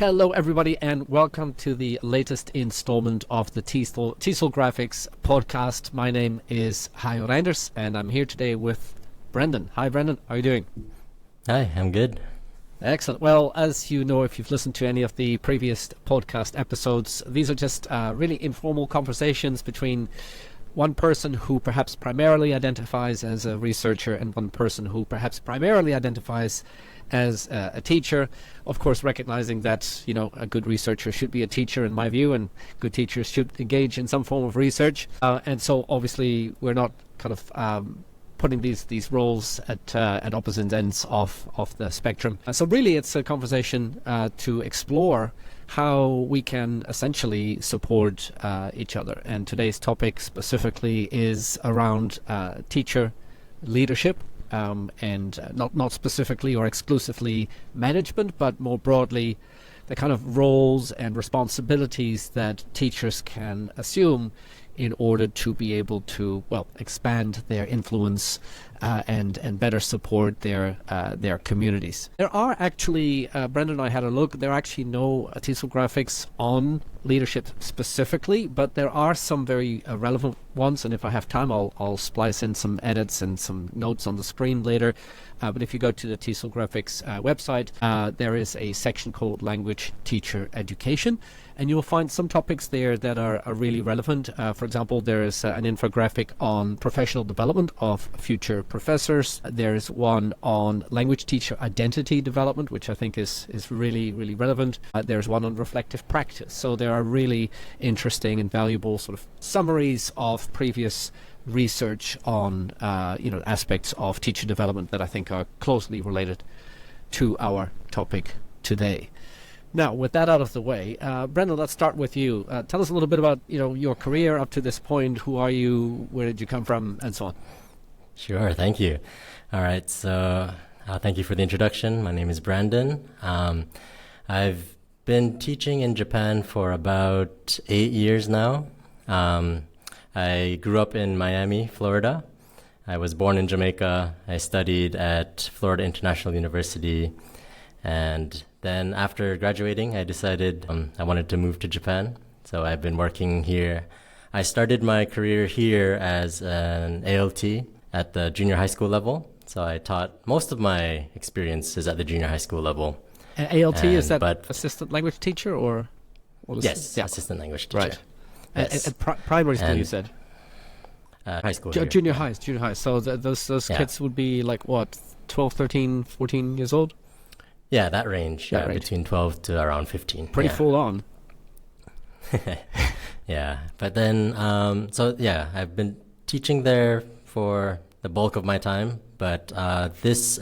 Hello, everybody, and welcome to the latest installment of the TESOLgraphics podcast. My name is Hayo Reinders, and I'm here today with Brendan. Hi, Brendan. How are you doing? Hi, I'm good. Excellent. Well, as you know, if you've listened to any of the previous podcast episodes, these are just really informal conversations between one person who perhaps primarily identifies as a researcher and one person who perhaps primarily identifies as a teacher, of course recognizing that, you know, a good researcher should be a teacher in my view, and good teachers should engage in some form of research. And so obviously we're not kind of putting these roles at opposite ends of the spectrum. So really it's a conversation to explore how we can essentially support each other. And today's topic specifically is around teacher leadership. And not specifically or exclusively management, but more broadly the kind of roles and responsibilities that teachers can assume in order to be able to, well, expand their influence and better support their communities. There are actually, Brendan and I had a look, there are actually no TESOLgraphics on leadership specifically, but there are some very relevant ones, and if I have time I'll splice in some edits and some notes on the screen later. But if you go to the TESOLgraphics website, there is a section called Language Teacher Education, and you'll find some topics there that are really relevant. For example, there is an infographic on professional development of future professors. There's one on language teacher identity development, which I think is really, really relevant. There's one on reflective practice. So there are really interesting and valuable sort of summaries of previous research on aspects of teacher development that I think are closely related to our topic today. Now, with that out of the way, Brendan, let's start with you. Tell us a little bit about your career up to this point. Who are you? Where did you come from? And so on. Sure, thank you. All right, so thank you for the introduction. My name is Brendan. I've been teaching in Japan for about 8 years now. I grew up in Miami, Florida. I was born in Jamaica. I studied at Florida International University. And then after graduating, I decided I wanted to move to Japan. So I've been working here. I started my career here as an ALT at the junior high school level. So I taught most of my experiences at the junior high school level. And ALT, is that assistant language teacher or? Yes, yeah. Assistant language teacher. Right. Yes. At primary school, you said? High school. Junior high. So those kids would be like what, 12, 13, 14 years old? Yeah, that range. Between 12 to around 15. Pretty full on. Yeah, but then, I've been teaching there for the bulk of my time. But this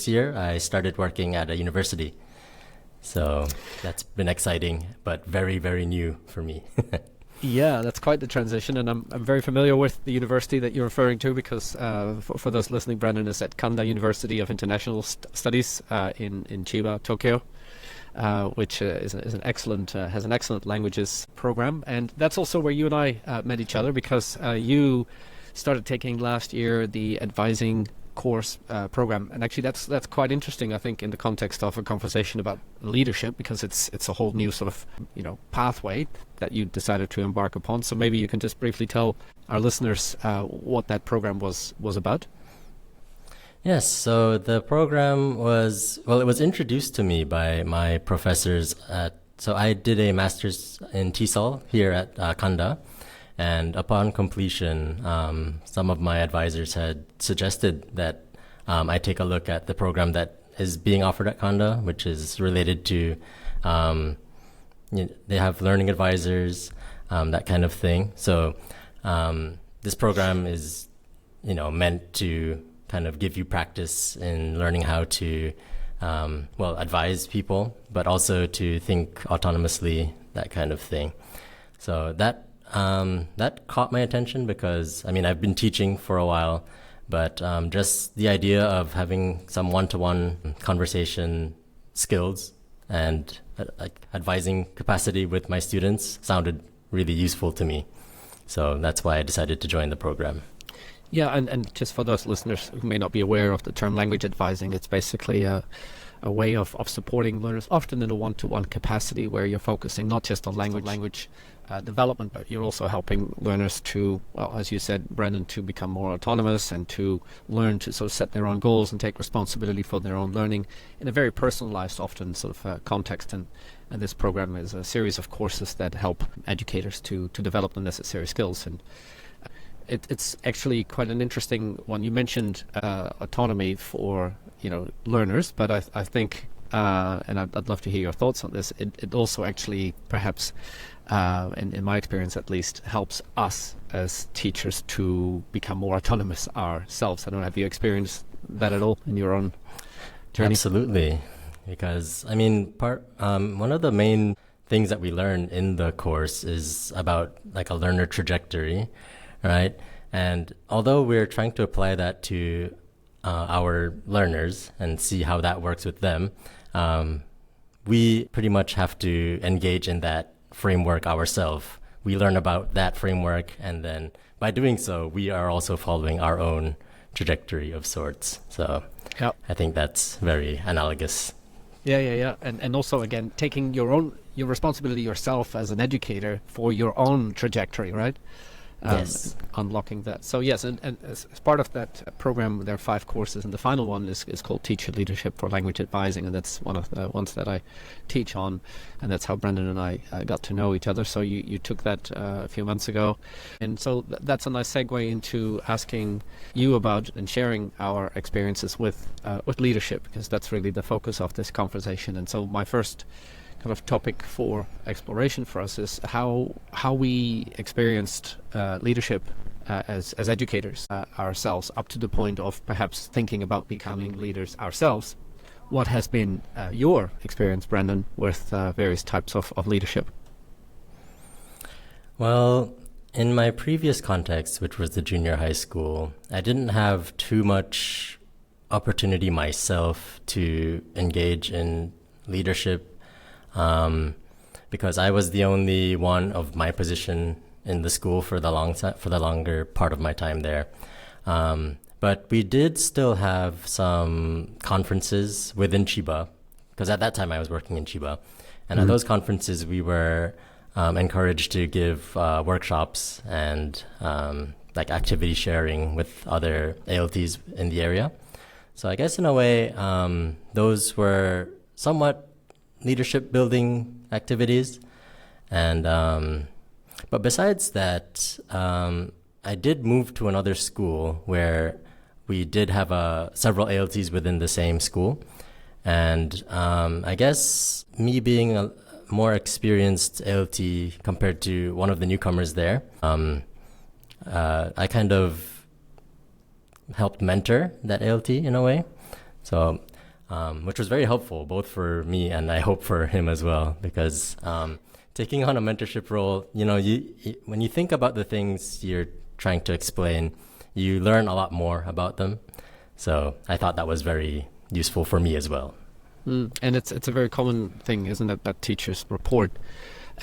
year, I started working at a university. So that's been exciting, but very, very new for me. Yeah, that's quite the transition, and I'm very familiar with the university that you're referring to because for those listening, Brendan is at Kanda University of International Studies in Chiba, Tokyo, which is an excellent has an excellent languages program, and that's also where you and I met each other because you started taking last year the advising course program, and actually that's quite interesting, I think, in the context of a conversation about leadership, because it's a whole new sort of pathway that you decided to embark upon. So maybe you can just briefly tell our listeners what that program was about. Yes, so the program was introduced to me by my professors so I did a master's in TESOL here at Kanda. And upon completion, some of my advisors had suggested that I take a look at the program that is being offered at Kanda, which is related to, they have learning advisors, that kind of thing. So this program is, meant to kind of give you practice in learning how to, advise people, but also to think autonomously, that kind of thing. So that caught my attention because, I've been teaching for a while, but just the idea of having some one-to-one conversation skills and advising capacity with my students sounded really useful to me. So that's why I decided to join the program. Yeah, and just for those listeners who may not be aware of the term language advising, it's basically a way of supporting learners, often in a one-to-one capacity, where you're focusing not just on language development, but you're also helping learners to, well, as you said, Brendan, to become more autonomous and to learn to sort of set their own goals and take responsibility for their own learning in a very personalized, often sort of context. And this program is a series of courses that help educators to develop the necessary skills. And it's actually quite an interesting one. You mentioned autonomy for learners, but I think, and I'd love to hear your thoughts on this. It also actually perhaps, in my experience at least, helps us as teachers to become more autonomous ourselves. I don't know, have you experienced that at all in your own journey? Absolutely, because I mean, one of the main things that we learn in the course is about like a learner trajectory, right? And although we're trying to apply that to our learners and see how that works with them, we pretty much have to engage in that framework ourselves. We learn about that framework, and then by doing so, we are also following our own trajectory of sorts. So Yep. I think that's very analogous. Yeah. And also, again, taking your responsibility yourself as an educator for your own trajectory, right? Yes. Unlocking that. So yes, and as part of that program, there are 5 courses, and the final one is called Teacher Leadership for Language Advising, and that's one of the ones that I teach on, and that's how Brendan and I got to know each other. So you took that a few months ago, and so that's a nice segue into asking you about and sharing our experiences with leadership, because that's really the focus of this conversation. And so my first kind of topic for exploration for us is how we experienced leadership as educators ourselves, up to the point of perhaps thinking about becoming leaders ourselves. What has been your experience, Brendan, with various types of leadership? Well, in my previous context, which was the junior high school, I didn't have too much opportunity myself to engage in leadership, because I was the only one of my position in the school for the longer part of my time there. But we did still have some conferences within Chiba, because at that time I was working in Chiba. And at those conferences, we were encouraged to give workshops and like activity sharing with other ALTs in the area. So I guess in a way, those were somewhat leadership building activities. And but besides that, I did move to another school where we did have several ALTs within the same school. And I guess me being a more experienced ALT compared to one of the newcomers there, I kind of helped mentor that ALT in a way. So which was very helpful, both for me and I hope for him as well, because taking on a mentorship role, when you think about the things you're trying to explain, you learn a lot more about them. So I thought that was very useful for me as well. And it's a very common thing, isn't it, that teachers report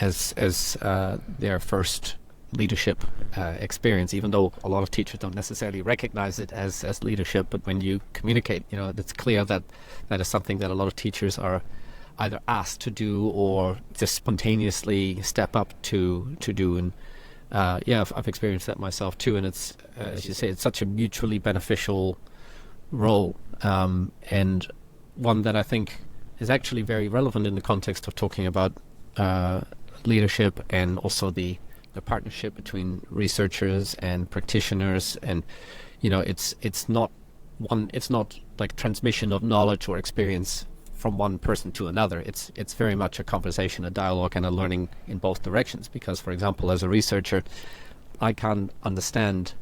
as their first leadership experience, even though a lot of teachers don't necessarily recognize it as leadership. But when you communicate, it's clear that is something that a lot of teachers are either asked to do or just spontaneously step up to do. And I've experienced that myself too. And it's, as you say, it's such a mutually beneficial role, and one that I think is actually very relevant in the context of talking about leadership, and also the partnership between researchers and practitioners. And it's not like transmission of knowledge or experience from one person to another. It's very much a conversation, a dialogue, and a learning in both directions. Because, for example, as a researcher, I can't understand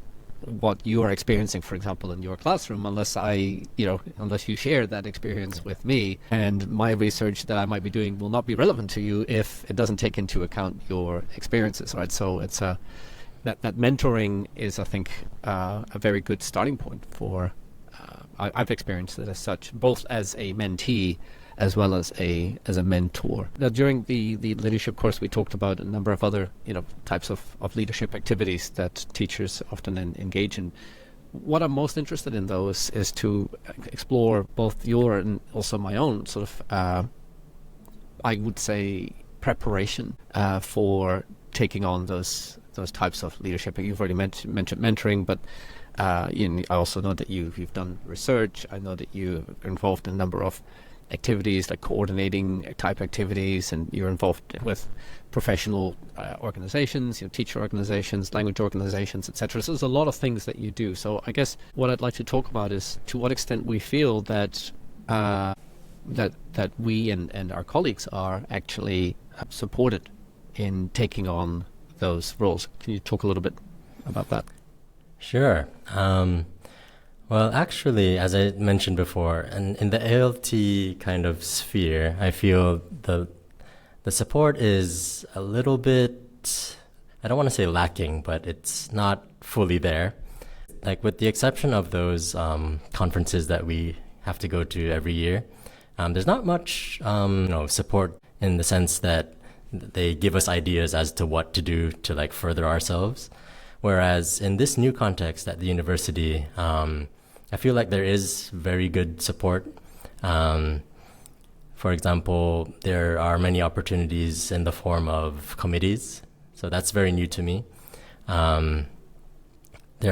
what you are experiencing, for example, in your classroom, unless you share that experience with me, and my research that I might be doing will not be relevant to you if it doesn't take into account your experiences, right? So it's that mentoring is, I think, a very good starting point for. I've experienced it as such, both as a mentee as well as a mentor. Now, during the leadership course, we talked about a number of other types of leadership activities that teachers often engage in. what I'm most interested in, though, is to explore both your and also my own sort of, I would say, preparation for taking on those types of leadership. You've already mentioned mentoring, but I also know that you've done research. I know that you're involved in a number of activities like coordinating type activities, and you're involved with professional organizations, teacher organizations, language organizations, etc. So there's a lot of things that you do. So I guess what I'd like to talk about is to what extent we feel that that we and our colleagues are actually supported in taking on those roles. Can you talk a little bit about that? Sure. Well, actually, as I mentioned before, in the ALT kind of sphere, I feel the support is a little bit, I don't want to say lacking, but it's not fully there. Like with the exception of those conferences that we have to go to every year, there's not much support in the sense that they give us ideas as to what to do to like further ourselves. Whereas in this new context at the university, I feel like there is very good support. For example, there are many opportunities in the form of committees. So that's very new to me. There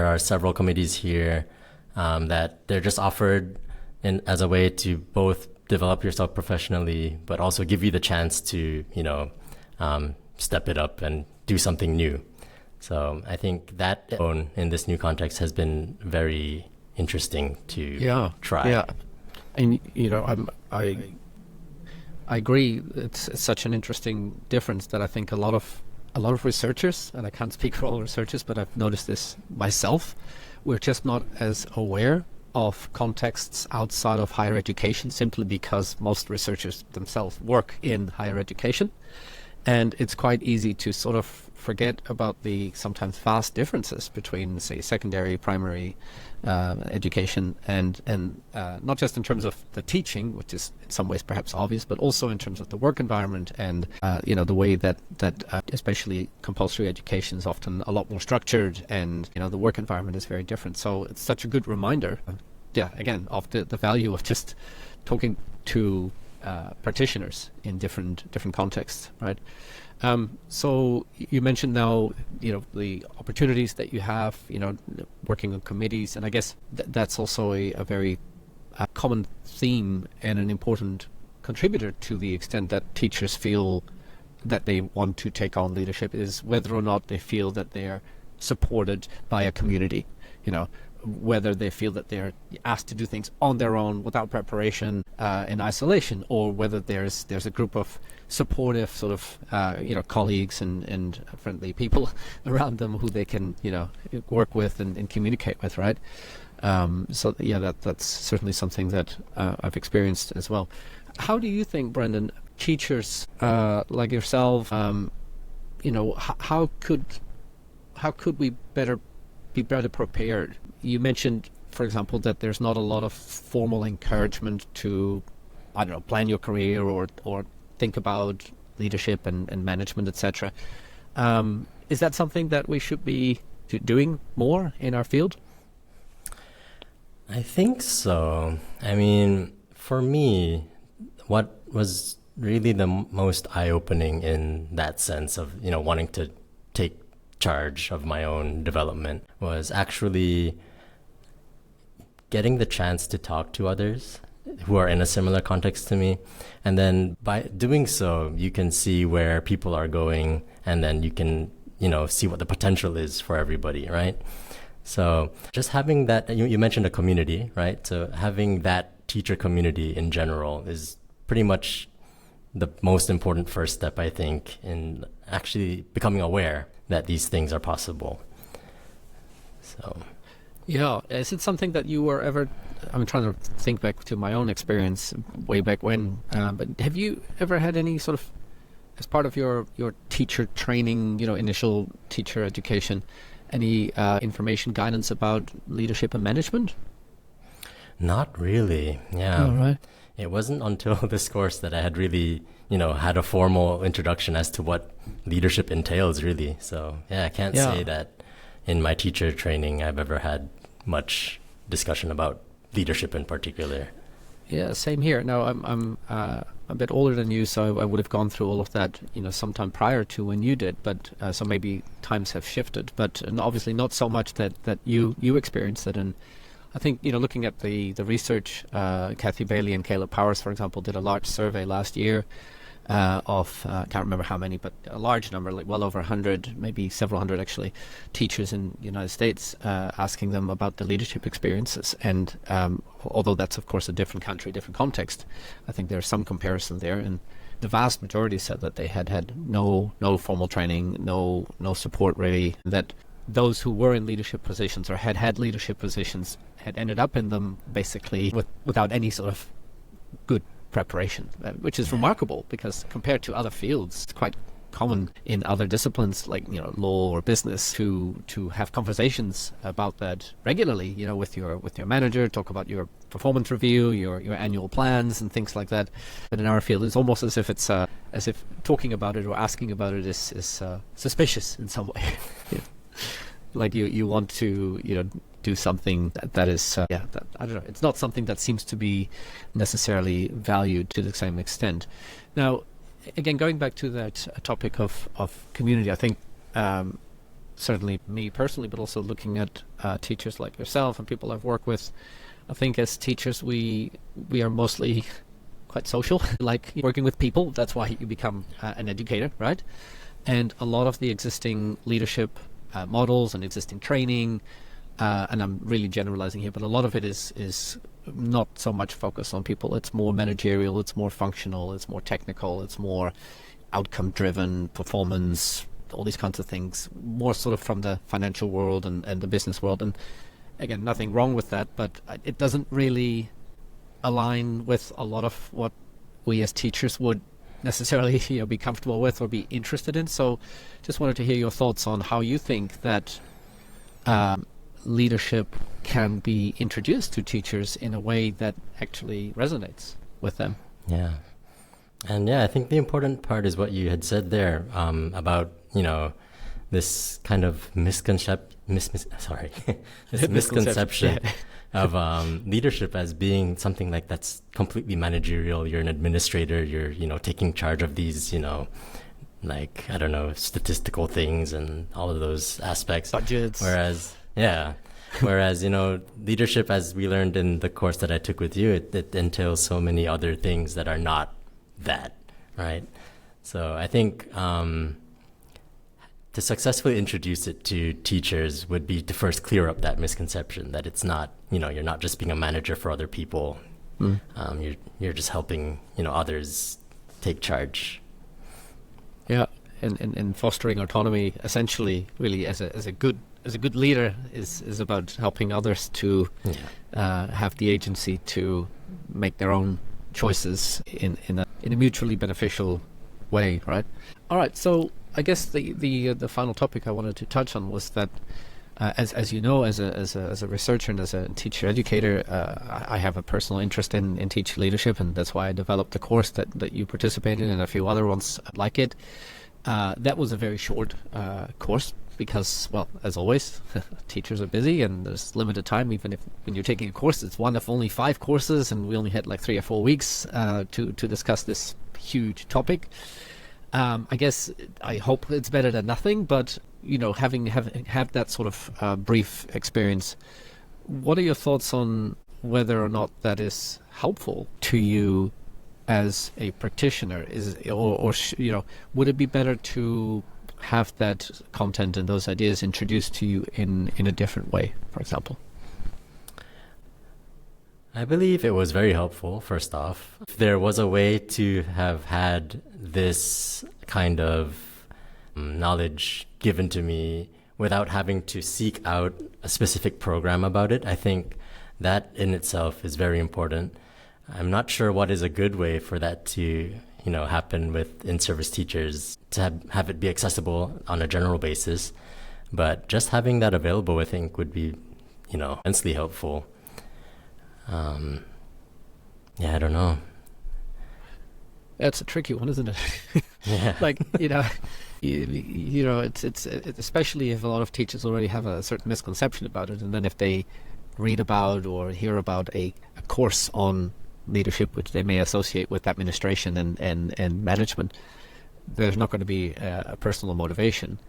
are several committees here that they're just offered as a way to both develop yourself professionally, but also give you the chance to, step it up and do something new. So I think that in this new context has been very interesting to try. Yeah, and I agree. It's such an interesting difference that I think a lot of researchers, and I can't speak for all researchers, but I've noticed this myself, we're just not as aware of contexts outside of higher education, simply because most researchers themselves work in higher education. And it's quite easy to sort of forget about the sometimes vast differences between, say, secondary, primary education, and not just in terms of the teaching, which is in some ways perhaps obvious, but also in terms of the work environment and the way that especially compulsory education is often a lot more structured, and the work environment is very different. So it's such a good reminder, again, of the value of just talking to practitioners in different contexts, right? So you mentioned now, the opportunities that you have, working on committees, and I guess that's also a very common theme and an important contributor to the extent that teachers feel that they want to take on leadership, is whether or not they feel that they're supported by a community, whether they feel that they're asked to do things on their own without preparation, in isolation, or whether there's a group of supportive sort of colleagues and friendly people around them who they can work with and communicate with, right? So that's certainly something that I've experienced as well. How do you think, Brendan, teachers like yourself, how could we be better prepared? You mentioned, for example, that there's not a lot of formal encouragement to, plan your career or think about leadership and management, etc. Is that something that we should be doing more in our field? I think so. I mean, for me, what was really the most eye-opening in that sense of, wanting to take charge of my own development was actually getting the chance to talk to others who are in a similar context to me. And then by doing so, you can see where people are going, and then you can, see what the potential is for everybody, right? So just having that, you mentioned a community, right? So having that teacher community in general is pretty much the most important first step, I think, in actually becoming aware that these things are possible. So, yeah. Is it something that you were ever, I'm trying to think back to my own experience way back when, but have you ever had any sort of, as part of your teacher training, initial teacher education, any information, guidance about leadership and management? Not really, yeah. All right. It wasn't until this course that I had really, had a formal introduction as to what leadership entails, really. So, I can't say that in my teacher training I've ever had much discussion about leadership in particular. Yeah, same here. Now, I'm a bit older than you, so I would have gone through all of that, sometime prior to when you did. But so maybe times have shifted, but and obviously not so much that you experienced it. And I think looking at the research, Kathy Bailey and Caleb Powers, for example, did a large survey last year of I can't remember how many, but a large number, like well over 100, maybe several hundred actually, teachers in the United States, asking them about the leadership experiences. And although that's of course a different country, different context, I think there's some comparison there. And the vast majority said that they had no formal training, no support really. That those who were in leadership positions or had leadership positions had ended up in them basically without any sort of good preparation, which is remarkable because compared to other fields, it's quite common in other disciplines like law or business to have conversations about that regularly, with your manager, talk about your performance review, your annual plans and things like that. But in our field, it's almost as if talking about it or asking about it is suspicious in some way. Like you want to do something that is I don't know, it's not something that seems to be necessarily valued to the same extent. Now, again, going back to that topic of community, I think certainly me personally, but also looking at teachers like yourself and people I've worked with, I think as teachers we are mostly quite social, like working with people. That's why you become an educator, right? And a lot of the existing leadership models and existing training, and I'm really generalizing here, but a lot of it is not so much focused on people. It's more managerial, it's more functional, it's more technical, it's more outcome driven, performance, all these kinds of things, more sort of from the financial world and the business world. And again, nothing wrong with that, but it doesn't really align with a lot of what we as teachers would necessarily be comfortable with or be interested in. So just wanted to hear your thoughts on how you think that leadership can be introduced to teachers in a way that actually resonates with them. Yeah. And I think the important part is what you had said there about, this kind of misconception of leadership as being something like that's completely managerial. You're an administrator, you're taking charge of these, like, I don't know, statistical things and all of those aspects. Budgets. Whereas, leadership, as we learned in the course that I took with you, it entails so many other things that are not that, right? So I think to successfully introduce it to teachers would be to first clear up that misconception that it's not, you're not just being a manager for other people. You're just helping, others take charge. Yeah, and fostering autonomy, essentially, really, as a good leader is about helping others to have the agency to make their own choices in a mutually beneficial way, right? All right, so I guess the final topic I wanted to touch on was that as you know, as a researcher and as a teacher educator, I have a personal interest in teacher leadership, and that's why I developed the course that you participated in and a few other ones like it. That was a very short course because, well, as always, teachers are busy and there's limited time. Even when you're taking a course, it's one of only 5 courses, and we only had like 3 or 4 weeks to discuss this huge topic. I guess I hope it's better than nothing, but having had that sort of brief experience, what are your thoughts on whether or not that is helpful to you as a practitioner? Would it be better to have that content and those ideas introduced to you in a different way, for example? I believe it was very helpful, first off. If there was a way to have had this kind of knowledge given to me without having to seek out a specific program about it, I think that in itself is very important. I'm not sure what is a good way for that to, happen with in-service teachers, to have it be accessible on a general basis. But just having that available, I think, would be, immensely helpful. I don't know. That's a tricky one, isn't it? Yeah. It's especially if a lot of teachers already have a certain misconception about it, and then if they read about or hear about a course on leadership, which they may associate with administration and management, there's not going to be a personal motivation.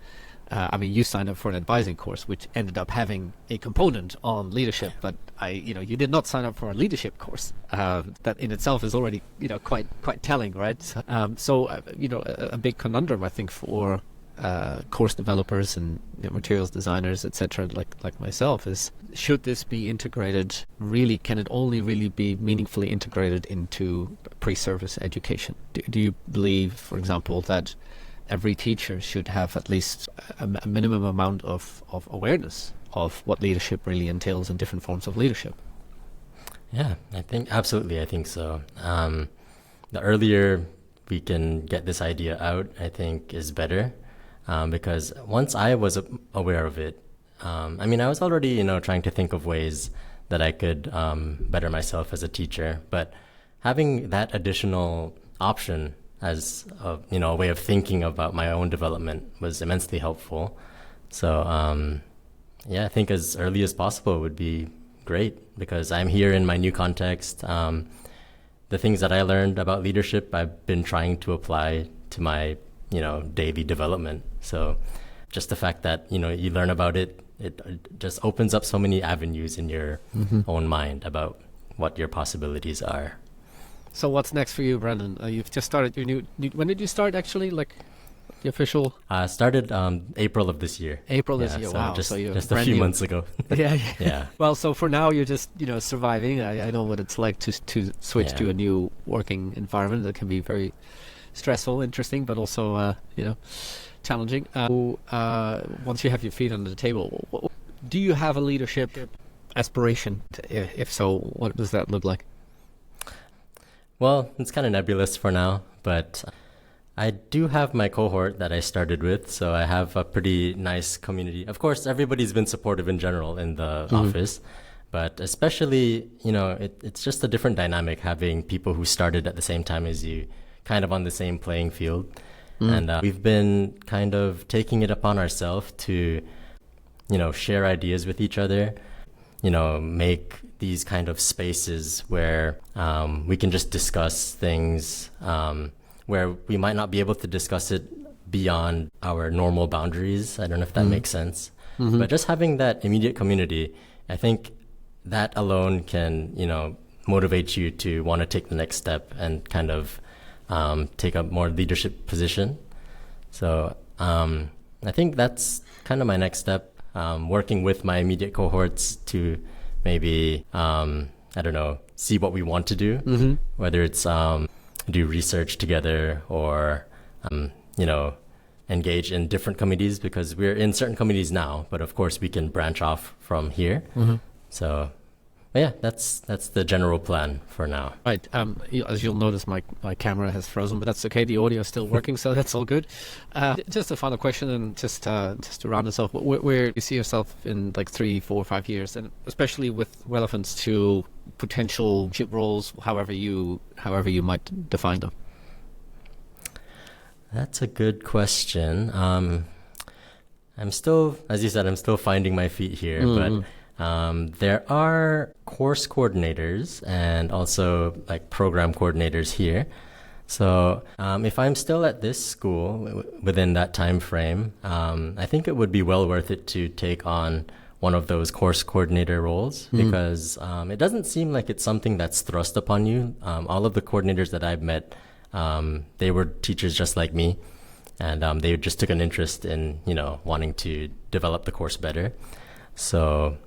I mean, you signed up for an advising course, which ended up having a component on leadership, but you did not sign up for a leadership course. That in itself is already, quite telling, right? So, a big conundrum, I think, for course developers and materials designers, etc., like myself, is should this be integrated? Really, can it only really be meaningfully integrated into pre-service education? Do you believe, for example, that every teacher should have at least a minimum amount of awareness of what leadership really entails in different forms of leadership? Yeah, I think so. The earlier we can get this idea out, I think is better. Because once I was aware of it, I was already, trying to think of ways that I could better myself as a teacher. But having that additional option as a way of thinking about my own development was immensely helpful. So, I think as early as possible would be great, because I'm here in my new context. The things that I learned about leadership, I've been trying to apply to my daily development. So just the fact that, you learn about it, it just opens up so many avenues in your own mind about what your possibilities are. So what's next for you, Brendan? You've just started your new when did you start actually, like the official? Started April of this year. April this year, so wow. Just, so you're just a few months ago. Yeah. Well, so for now you're just, surviving. I know what it's like to switch to a new working environment that can be very stressful, interesting, but also, challenging. Once you have your feet under the table, do you have a leadership aspiration? If so, what does that look like? Well, it's kind of nebulous for now, but I do have my cohort that I started with, so I have a pretty nice community. Of course, everybody's been supportive in general in the office, but especially, it's just a different dynamic having people who started at the same time as you, kind of on the same playing field. And we've been kind of taking it upon ourselves to, share ideas with each other, make these kind of spaces where we can just discuss things where we might not be able to discuss it beyond our normal boundaries. I don't know if that makes sense. But just having that immediate community, I think that alone can, motivate you to want to take the next step and kind of take a more leadership position. So I think that's kind of my next step, working with my immediate cohorts to maybe, see what we want to do, whether it's do research together or, engage in different committees, because we're in certain committees now, but of course we can branch off from here. So that's the general plan for now. Right. As you'll notice, my camera has frozen, but that's okay. The audio is still working, so that's all good. Just a final question, and just to round us off, where do you see yourself in like 3, 4, 5 years, and especially with relevance to potential leadership roles, however you might define them? That's a good question. I'm still, as you said, I'm still finding my feet here, but there are course coordinators and also like program coordinators here. So if I'm still at this school within that time frame, I think it would be well worth it to take on one of those course coordinator roles, because it doesn't seem like it's something that's thrust upon you. All of the coordinators that I've met, they were teachers just like me, and they just took an interest in, wanting to develop the course better. So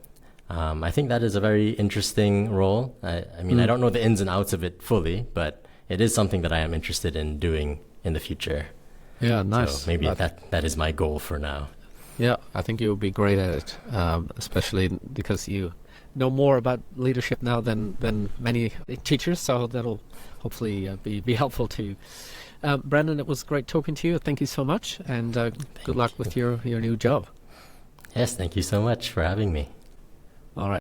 I think that is a very interesting role. I don't know the ins and outs of it fully, but it is something that I am interested in doing in the future. Yeah, nice. So maybe that is my goal for now. Yeah, I think you'll be great at it, especially because you know more about leadership now than many teachers, so that'll hopefully be helpful to you. Brendan, it was great talking to you. Thank you so much, and good luck with your new job. Yes, thank you so much for having me. All right.